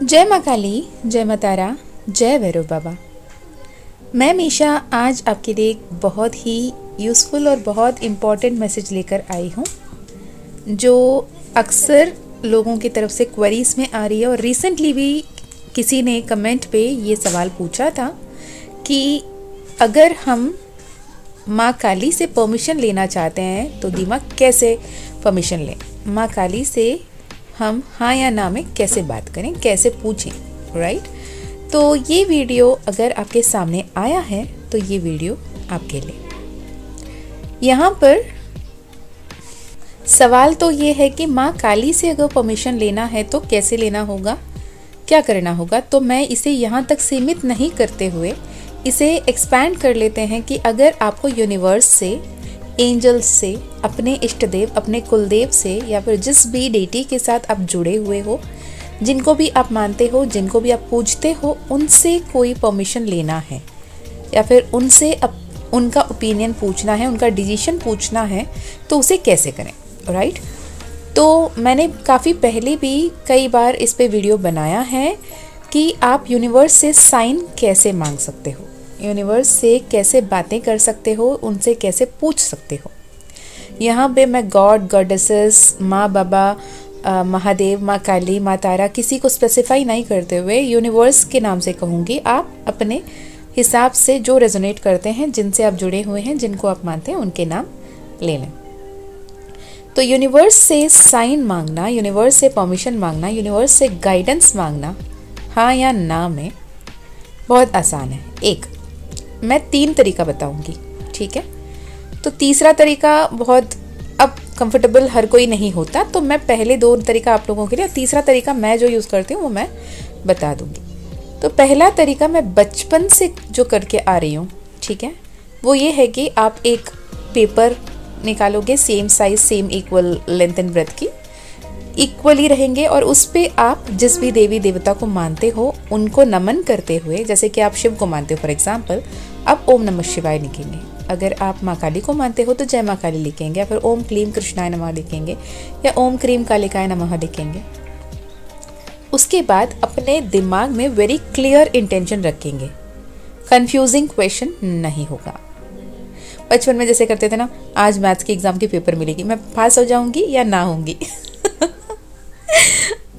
जय माँ काली, जय माँ तारा, जय भैरव बाबा। मैं मीशा आज आपके लिए एक बहुत ही यूज़फुल और बहुत इम्पॉर्टेंट मैसेज लेकर आई हूँ, जो अक्सर लोगों की तरफ से क्वेरीज में आ रही है। और रिसेंटली भी किसी ने कमेंट पे ये सवाल पूछा था कि अगर हम माँ काली से परमिशन लेना चाहते हैं तो दिमाग कैसे परमिशन लें, माँ काली से हम हाँ या ना में कैसे बात करें, कैसे पूछें, राइट। तो ये वीडियो अगर आपके सामने आया है तो ये वीडियो आपके लिए। यहाँ पर सवाल तो ये है कि माँ काली से अगर परमिशन लेना है तो कैसे लेना होगा, क्या करना होगा। तो मैं इसे यहाँ तक सीमित नहीं करते हुए इसे एक्सपैंड कर लेते हैं कि अगर आपको यूनिवर्स से, एंजल्स से, अपने इष्ट देव, अपने कुलदेव से, या फिर जिस भी डेटी के साथ आप जुड़े हुए हो, जिनको भी आप मानते हो, जिनको भी आप पूजते हो, उनसे कोई परमिशन लेना है या फिर उनसे उनका ओपिनियन पूछना है, उनका डिसीजन पूछना है, तो उसे कैसे करें, राइट। तो मैंने काफ़ी पहले भी कई बार इस पे वीडियो बनाया है कि आप यूनिवर्स से साइन कैसे मांग सकते हो, यूनिवर्स से कैसे बातें कर सकते हो, उनसे कैसे पूछ सकते हो। यहाँ पे मैं गॉड, गॉडेसेस, माँ बाबा, महादेव, माँ काली, माँ तारा, किसी को स्पेसिफाई नहीं करते हुए यूनिवर्स के नाम से कहूँगी। आप अपने हिसाब से जो रेजोनेट करते हैं, जिनसे आप जुड़े हुए हैं, जिनको आप मानते हैं, उनके नाम ले लें। तो यूनिवर्स से साइन मांगना, यूनिवर्स से परमिशन मांगना, यूनिवर्स से गाइडेंस मांगना हाँ या ना में बहुत आसान है। एक मैं 3 तरीका बताऊंगी, ठीक है। तो तीसरा तरीका बहुत अब कंफर्टेबल हर कोई नहीं होता, तो मैं पहले 2 तरीका आप लोगों के लिए, तीसरा तरीका मैं जो यूज़ करती हूँ वो मैं बता दूंगी। तो पहला तरीका मैं बचपन से जो करके आ रही हूँ, ठीक है, वो ये है कि आप एक पेपर निकालोगे, same size, same equal length and breadth की, इक्वली रहेंगे, और उस पे आप जिस भी देवी देवता को मानते हो उनको नमन करते हुए, जैसे कि आप शिव को मानते हो फॉर एग्जांपल, आप ओम नमः शिवाय लिखेंगे। अगर आप माँ काली को मानते हो तो जय माँ काली लिखेंगे, या फिर ओम क्लीम कृष्णाय नमः लिखेंगे, या ओम क्रीम कालिकाय नमः लिखेंगे। उसके बाद अपने दिमाग में वेरी क्लियर इंटेंशन रखेंगे, कंफ्यूजिंग क्वेश्चन नहीं होगा। बचपन में जैसे करते थे ना, आज मैथ्स की एग्जाम की पेपर मिलेगी, मैं पास हो जाऊंगी या ना होंगी।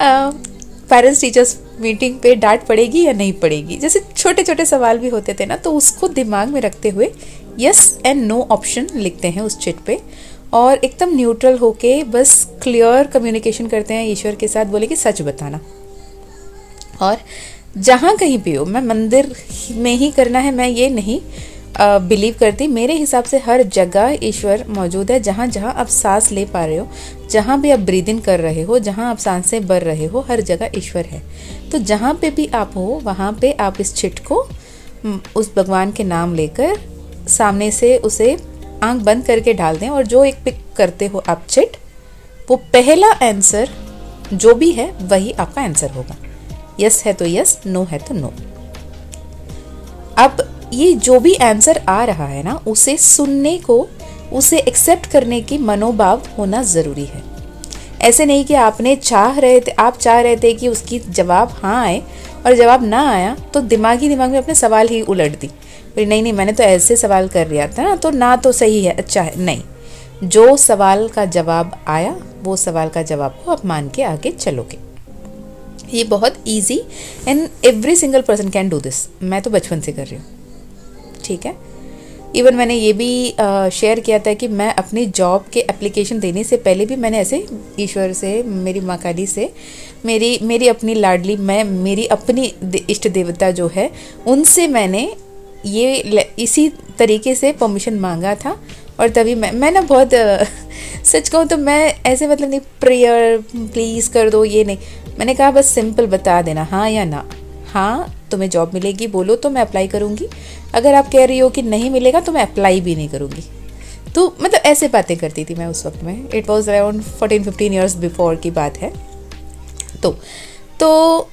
पेरेंट्स टीचर्स मीटिंग पे डांट पड़ेगी या नहीं पड़ेगी, जैसे छोटे छोटे सवाल भी होते थे ना, तो उसको दिमाग में रखते हुए यस एंड नो ऑप्शन लिखते हैं उस चिट पे, और एकदम न्यूट्रल होके बस क्लियर कम्युनिकेशन करते हैं ईश्वर के साथ, बोले कि सच बताना। और जहाँ कहीं भी हो, मैं मंदिर में ही करना है मैं ये नहीं बिलीव करती, मेरे हिसाब से हर जगह ईश्वर मौजूद है। जहाँ जहाँ आप सांस ले पा रहे हो, जहाँ भी आप ब्रीद इन कर रहे हो, जहाँ आप सांसें भर रहे हो, हर जगह ईश्वर है। तो जहाँ पे भी आप हो वहाँ पे आप इस चिट को उस भगवान के नाम लेकर सामने से उसे आंख बंद करके डाल दें, और जो एक पिक करते हो आप चिट, वो पहला आंसर जो भी है वही आपका आंसर होगा। यस है तो यस, नो है तो नो। अब ये जो भी आंसर आ रहा है ना, उसे सुनने को, उसे एक्सेप्ट करने की मनोभाव होना ज़रूरी है। ऐसे नहीं कि आप चाह रहे थे कि उसकी जवाब हाँ आए, और जवाब ना आया तो दिमाग में अपने सवाल ही उलट दी, नहीं मैंने तो ऐसे सवाल कर लिया था ना, तो ना तो सही है, अच्छा है। नहीं, जो सवाल का जवाब आया वो सवाल का जवाब को आप मान के आगे चलोगे। ये बहुत easy and every single person can do this. मैं तो बचपन से कर रही हूँ, ठीक है। इवन मैंने ये भी शेयर किया था कि मैं अपनी जॉब के एप्लीकेशन देने से पहले भी मैंने ऐसे ईश्वर से, मेरी माँ काली से, मेरी अपनी लाडली, मेरी अपनी इष्ट देवता जो है, उनसे मैंने ये इसी तरीके से परमिशन मांगा था। और तभी मैं ना बहुत सच कहूँ तो मैं ऐसे मतलब नहीं प्रेयर प्लीज़ कर दो, ये नहीं, मैंने कहा बस सिंपल बता देना हाँ या ना। हाँ तुम्हें जॉब मिलेगी बोलो तो मैं अप्लाई करूँगी, अगर आप कह रही हो कि नहीं मिलेगा तो मैं अप्लाई भी नहीं करूँगी। तो मतलब ऐसे बातें करती थी मैं उस वक्त में। It was around 14-15 years before की बात है। तो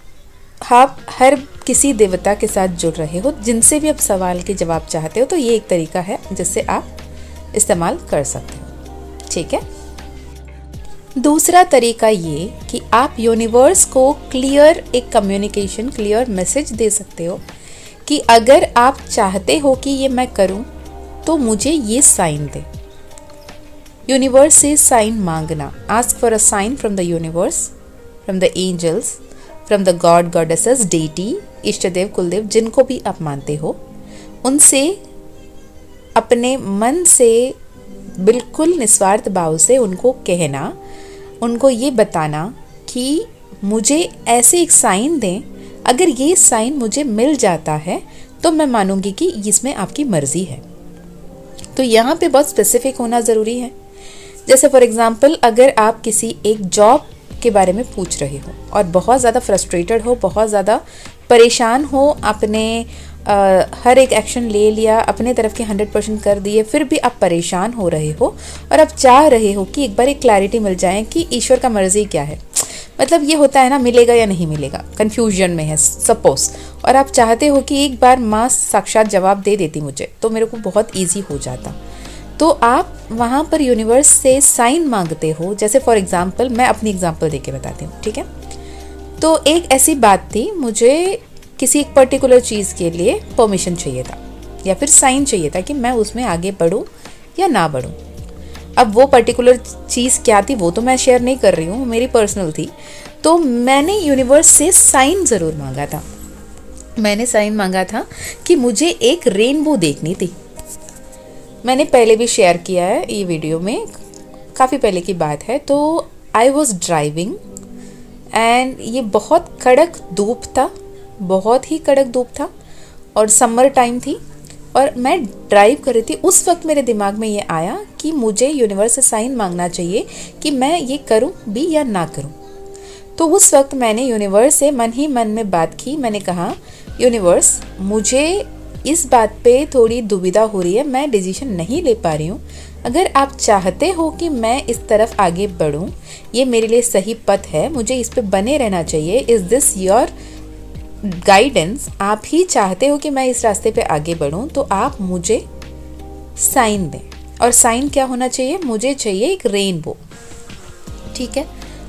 आप हर किसी देवता के साथ जुड़ रहे हो, जिनसे भी आप सवाल के जवाब चाहते हो, तो ये एक तरीका है जिससे आप इस्तेमाल कर सकते हो, ठीक है। दूसरा तरीका ये कि आप यूनिवर्स को क्लियर एक कम्युनिकेशन, क्लियर मैसेज दे सकते हो कि अगर आप चाहते हो कि ये मैं करूं तो मुझे ये साइन दे। यूनिवर्स से साइन मांगना, ask for a sign from the universe, from the angels, from the god goddesses, deity, इष्ट देव, कुलदेव, जिनको भी आप मानते हो, उनसे अपने मन से बिल्कुल निस्वार्थ भाव से उनको कहना, उनको ये बताना कि मुझे ऐसे एक साइन दें, अगर ये साइन मुझे मिल जाता है तो मैं मानूंगी कि इसमें आपकी मर्जी है। तो यहाँ पे बहुत स्पेसिफिक होना ज़रूरी है। जैसे फॉर एग्जांपल, अगर आप किसी एक जॉब के बारे में पूछ रहे हो और बहुत ज़्यादा फ्रस्ट्रेटेड हो, बहुत ज़्यादा परेशान हो, आपने हर एक एक्शन ले लिया, अपने तरफ के 100% कर दिए, फिर भी आप परेशान हो रहे हो और आप चाह रहे हो कि एक बार एक क्लैरिटी मिल जाए कि ईश्वर का मर्जी क्या है। मतलब ये होता है ना, मिलेगा या नहीं मिलेगा, कंफ्यूजन में है सपोज, और आप चाहते हो कि एक बार माँ साक्षात जवाब दे देती मुझे तो मेरे को बहुत ईजी हो जाता। तो आप वहाँ पर यूनिवर्स से साइन मांगते हो। जैसे फॉर एग्जाम्पल, मैं अपनी एग्जाम्पल दे के बताती हूँ, ठीक है। तो एक ऐसी बात थी, मुझे किसी एक पर्टिकुलर चीज़ के लिए परमिशन चाहिए था या फिर साइन चाहिए था कि मैं उसमें आगे बढ़ूँ या ना बढ़ूँ। अब वो पर्टिकुलर चीज़ क्या थी वो तो मैं शेयर नहीं कर रही हूँ, मेरी पर्सनल थी। तो मैंने यूनिवर्स से साइन ज़रूर मांगा था। मैंने साइन मांगा था कि मुझे एक रेनबो देखनी थी। मैंने पहले भी शेयर किया है ये वीडियो में, काफ़ी पहले की बात है। तो आई वॉज ड्राइविंग एंड ये बहुत कड़क धूप था, बहुत ही कड़क धूप था और समर टाइम थी और मैं ड्राइव कर रही थी। उस वक्त मेरे दिमाग में ये आया कि मुझे यूनिवर्स से साइन मांगना चाहिए कि मैं ये करूं भी या ना करूं। तो उस वक्त मैंने यूनिवर्स से मन ही मन में बात की। मैंने कहा, यूनिवर्स, मुझे इस बात पे थोड़ी दुविधा हो रही है, मैं डिसीजन नहीं ले पा रही हूँ। अगर आप चाहते हो कि मैं इस तरफ आगे बढ़ूँ, ये मेरे लिए सही पथ है, मुझे इस पे बने रहना चाहिए, इज़ दिस योर गाइडेंस, आप ही चाहते हो कि मैं इस रास्ते पे आगे बढ़ूं, तो आप मुझे साइन दें। और साइन क्या होना चाहिए? मुझे चाहिए एक रेनबो, ठीक है।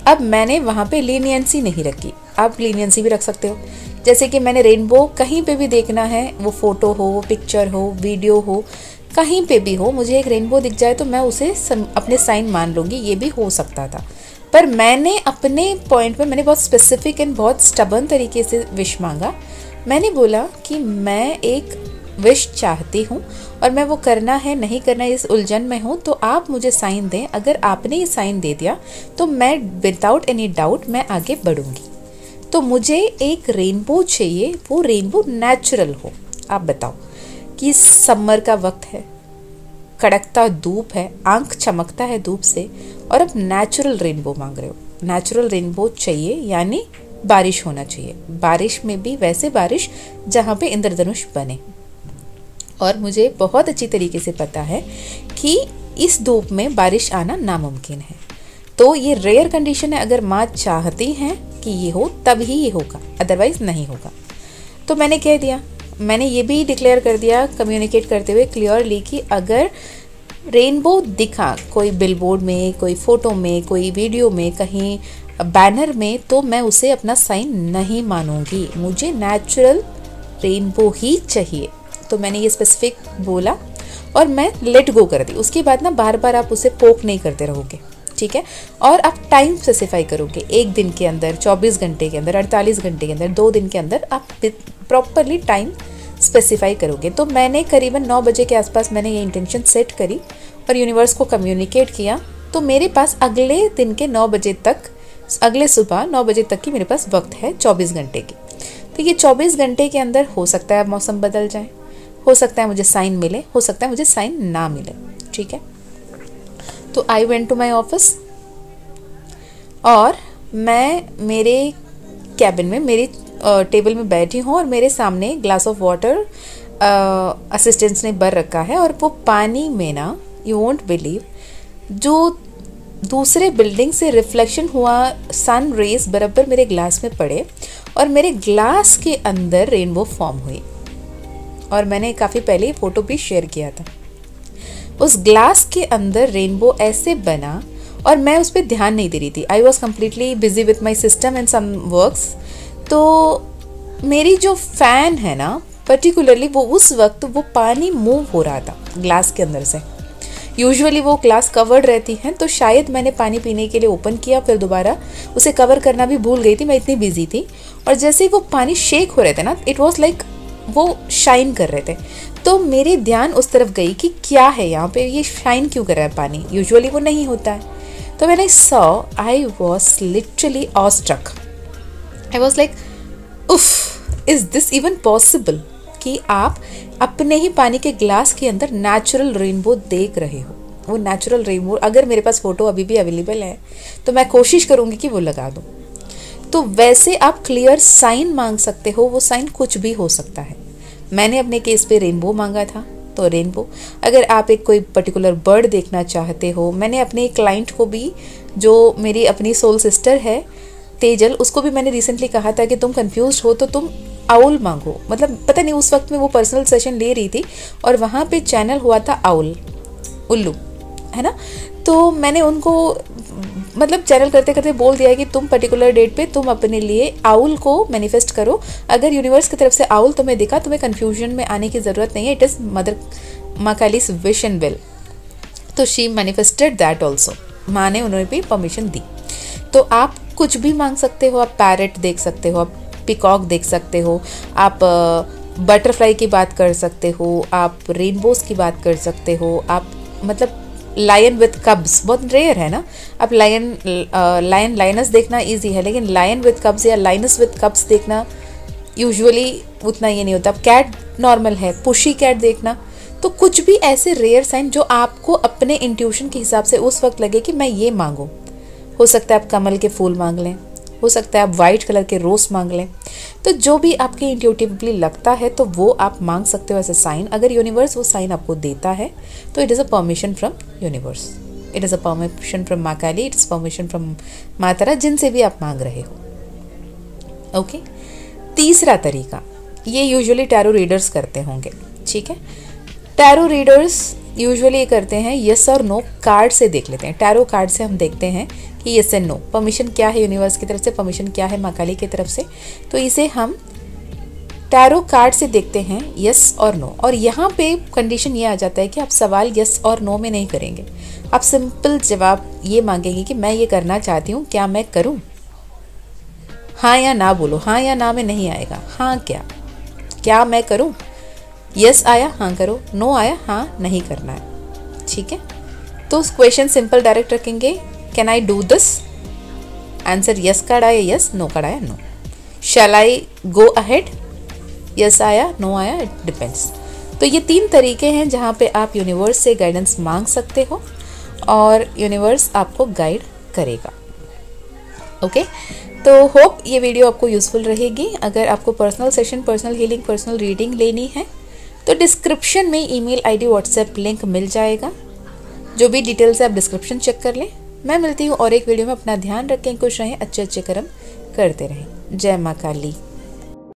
अब मैंने वहाँ पे लीनियंसी नहीं रखी, आप लीनियंसी भी रख सकते हो। जैसे कि मैंने रेनबो कहीं पे भी देखना है, वो फोटो हो, पिक्चर हो, वीडियो हो, कहीं पे भी हो, मुझे एक रेनबो दिख जाए तो मैं उसे अपने साइन मान लूँगी, ये भी हो सकता था। पर मैंने अपने पॉइंट पे मैंने बहुत स्पेसिफिक एंड बहुत स्टबर्न तरीके से विश मांगा। मैंने बोला कि मैं एक विश चाहती हूँ और मैं वो करना है नहीं करना इस उलझन में हूँ, तो आप मुझे साइन दें। अगर आपने ये साइन दे दिया तो मैं विदाउट एनी डाउट मैं आगे बढ़ूँगी। तो मुझे एक रेनबो चाहिए, वो रेनबो नेचुरल हो। आप बताओ कि समर का वक्त है, कड़कता धूप है, आंख चमकता है धूप से, और अब नेचुरल रेनबो मांग रहे हो। नेचुरल रेनबो चाहिए यानी बारिश होना चाहिए, बारिश में भी वैसे बारिश जहाँ पे इंद्रधनुष बने। और मुझे बहुत अच्छी तरीके से पता है कि इस धूप में बारिश आना नामुमकिन है। तो ये रेयर कंडीशन है, अगर माँ चाहती हैं कि ये हो तब ही ये होगा, अदरवाइज नहीं होगा। तो मैंने कह दिया, मैंने ये भी डिक्लेयर कर दिया कम्युनिकेट करते हुए क्लियरली कि अगर रेनबो दिखा कोई बिलबोर्ड में, कोई फोटो में, कोई वीडियो में, कहीं बैनर में, तो मैं उसे अपना साइन नहीं मानूंगी, मुझे नेचुरल रेनबो ही चाहिए। तो मैंने ये स्पेसिफिक बोला और मैं लेट गो कर दी। उसके बाद ना बार बार आप उसे पोक नहीं करते रहोगे, ठीक है। और आप टाइम स्पेसिफाई करोगे, एक दिन के अंदर, 24 घंटे के अंदर, 48 घंटे के अंदर, 2 दिन के अंदर आप प्रॉपरली टाइम स्पेसिफाई करोगे। तो मैंने करीबन 9 बजे के आसपास मैंने ये इंटेंशन सेट करी और यूनिवर्स को कम्युनिकेट किया। तो मेरे पास अगले दिन के 9 बजे तक, अगले सुबह 9 बजे तक की मेरे पास वक्त है, 24 घंटे की। तो ये 24 घंटे के अंदर हो सकता है मौसम बदल जाए, हो सकता है मुझे साइन मिले, हो सकता है मुझे साइन ना मिले, ठीक है। तो I went to my office और मैं मेरे कैबिन में मेरी टेबल में बैठी हूँ और मेरे सामने ग्लास ऑफ वाटर असिस्टेंट्स ने भर रखा है। और वो पानी में ना, यू वोंट बिलीव, जो दूसरे बिल्डिंग से रिफ्लेक्शन हुआ सन रेज बराबर मेरे ग्लास में पड़े और मेरे ग्लास के अंदर रेनबो फॉर्म हुई। और मैंने काफ़ी पहले फ़ोटो भी शेयर किया था। उस ग्लास के अंदर रेनबो ऐसे बना और मैं उस पर ध्यान नहीं दे रही थी। I was completely busy with my system and some works. तो मेरी जो फ़ैन है ना पर्टिकुलरली, वो उस वक्त वो पानी मूव हो रहा था ग्लास के अंदर से। यूजुअली वो ग्लास कवर्ड रहती हैं, तो शायद मैंने पानी पीने के लिए ओपन किया, फिर दोबारा उसे कवर करना भी भूल गई थी, मैं इतनी बिजी थी। और जैसे ही वो पानी शेक हो रहे थे ना, इट वॉज लाइक वो शाइन कर रहे थे। तो मेरी ध्यान उस तरफ गई कि क्या है यहाँ पे, ये शाइन क्यों कर रहा है पानी, यूजुअली वो नहीं होता है। तो मैंने saw, I was literally awestruck. I was like उफ, इज दिस इवन पॉसिबल कि आप अपने ही पानी के ग्लास के अंदर नेचुरल रेनबो देख रहे हो। वो नेचुरल रेनबो, अगर मेरे पास फ़ोटो अभी भी अवेलेबल है तो मैं कोशिश करूँगी कि वो लगा दूँ। तो वैसे आप क्लियर साइन मांग सकते हो, वो साइन कुछ भी हो सकता है। मैंने अपने केस पे रेनबो मांगा था, तो रेनबो। अगर आप एक कोई पर्टिकुलर बर्ड देखना चाहते हो, मैंने अपने क्लाइंट को भी, जो मेरी अपनी सोल सिस्टर है तेजल, उसको भी मैंने रिसेंटली कहा था कि तुम कंफ्यूज हो तो तुम आउल मांगो। मतलब पता नहीं उस वक्त में वो पर्सनल सेशन ले रही थी और वहाँ पे चैनल हुआ था आउल, उल्लू, है ना। तो मैंने उनको मतलब चैनल करते करते बोल दिया कि तुम पर्टिकुलर डेट पे तुम अपने लिए आउल को मैनिफेस्ट करो। अगर यूनिवर्स की तरफ से आउल तुम्हें दिखा, तुम्हें कन्फ्यूजन में आने की ज़रूरत नहीं है, इट इज़ मदर माँ काली's विश एंड विल। तो शी मैनिफेस्टेड दैट ऑल्सो, माँ ने उन्हें भी परमिशन दी। तो आप कुछ भी मांग सकते हो, आप पैरेट देख सकते हो, आप पिकॉक देख सकते हो, आप बटरफ्लाई की बात कर सकते हो, आप रेनबोज की बात कर सकते हो, आप मतलब लायन विथ कब्स बहुत रेयर है ना। अब लायन लाइनस देखना इजी है, लेकिन लायन विथ कब्स या लाइनस विथ कब्स देखना यूजुअली उतना ये नहीं होता। अब कैट नॉर्मल है, पुशी कैट देखना। तो कुछ भी ऐसे रेयर साइन जो आपको अपने इंट्यूशन के हिसाब से उस वक्त लगे कि मैं ये मांगूं। हो सकता है आप कमल के फूल मांग लें, हो सकता है आप वाइट कलर के रोज मांग लें। तो जो भी आपके इंट्यूटिवली लगता है तो वो आप मांग सकते हो एज अ साइन। अगर यूनिवर्स वो साइन आपको देता है तो it is a permission from universe, it is a permission from माँ काली, इट इज़ परमिशन फ्रॉम माँ तारा, जिनसे भी आप मांग रहे हो। ओके। तीसरा तरीका, ये यूजुअली टैरो रीडर्स करते होंगे, ठीक है। टैरो रीडर्स यूजुअली करते हैं यस और नो कार्ड से देख लेते हैं। टैरो कार्ड से हम देखते हैं कि यस एंड नो, परमिशन क्या है यूनिवर्स की तरफ से, परमिशन क्या है माँ काली की तरफ से। तो इसे हम टैरो कार्ड से देखते हैं यस और नो। और यहाँ पे कंडीशन ये आ जाता है कि आप सवाल यस और नो में नहीं करेंगे, आप सिंपल जवाब ये मांगेंगे कि मैं ये करना चाहती हूँ, क्या मैं करूँ। हाँ या ना बोलो, हाँ या ना में नहीं आएगा। हाँ क्या मैं करूँ। यस आया हाँ करो, नो आया हाँ नहीं करना है, ठीक है। तो क्वेश्चन सिंपल डायरेक्ट रखेंगे, can I do this. Answer yes card आया यस, नो कार्ड आया नो। शैल आई गो अहेड, यस आया नो आया, इट डिपेंड्स। तो ये 3 तरीके हैं जहाँ पे आप यूनिवर्स से गाइडेंस मांग सकते हो और यूनिवर्स आपको गाइड करेगा। ओके। तो होप ये वीडियो आपको यूजफुल रहेगी। अगर आपको personal session, personal healing, personal reading लेनी है तो डिस्क्रिप्शन में ईमेल आईडी, व्हाट्सएप लिंक मिल जाएगा। जो भी डिटेल्स है आप डिस्क्रिप्शन चेक कर लें। मैं मिलती हूँ और एक वीडियो में। अपना ध्यान रखें, खुश रहें, अच्छे कर्म करते रहें। जय माँ काली।